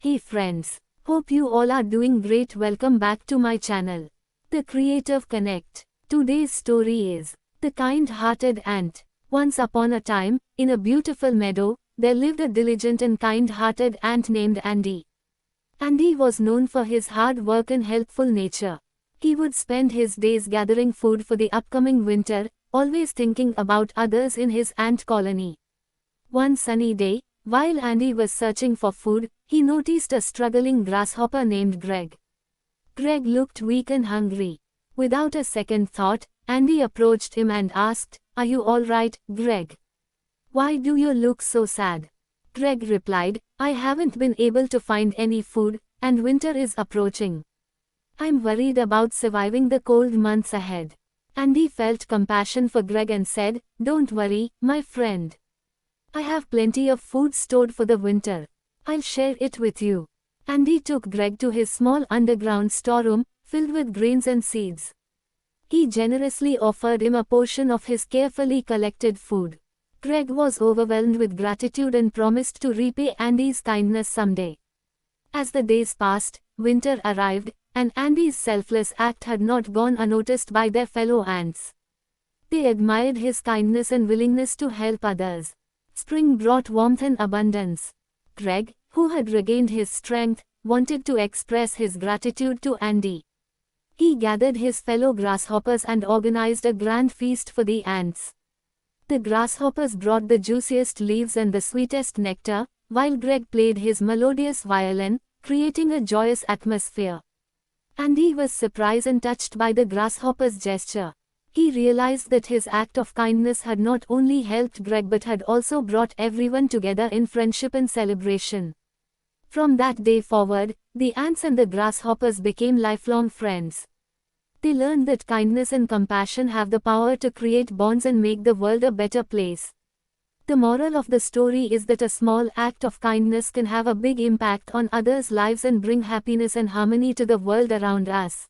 Hey friends, hope you all are doing great. Welcome back to my channel, The Creative Connect. Today's story is The Kind-Hearted Ant. Once upon a time, in a beautiful meadow, there lived a diligent and kind-hearted ant named Andy. Andy was known for his hard work and helpful nature. He would spend his days gathering food for the upcoming winter, always thinking about others in his ant colony. One sunny day, while Andy was searching for food, he noticed a struggling grasshopper named Greg. Greg looked weak and hungry. Without a second thought, Andy approached him and asked, "Are you all right, Greg? Why do you look so sad?" Greg replied, "I haven't been able to find any food, and winter is approaching. I'm worried about surviving the cold months ahead." Andy felt compassion for Greg and said, "Don't worry, my friend. I have plenty of food stored for the winter. I'll share it with you." Andy took Greg to his small underground storeroom, filled with grains and seeds. He generously offered him a portion of his carefully collected food. Greg was overwhelmed with gratitude and promised to repay Andy's kindness someday. As the days passed, winter arrived, and Andy's selfless act had not gone unnoticed by their fellow ants. They admired his kindness and willingness to help others. Spring brought warmth and abundance. Greg, who had regained his strength, wanted to express his gratitude to Andy. He gathered his fellow grasshoppers and organized a grand feast for the ants. The grasshoppers brought the juiciest leaves and the sweetest nectar, while Greg played his melodious violin, creating a joyous atmosphere. Andy was surprised and touched by the grasshopper's gesture. He realized that his act of kindness had not only helped Greg but had also brought everyone together in friendship and celebration. From that day forward, the ants and the grasshoppers became lifelong friends. They learned that kindness and compassion have the power to create bonds and make the world a better place. The moral of the story is that a small act of kindness can have a big impact on others' lives and bring happiness and harmony to the world around us.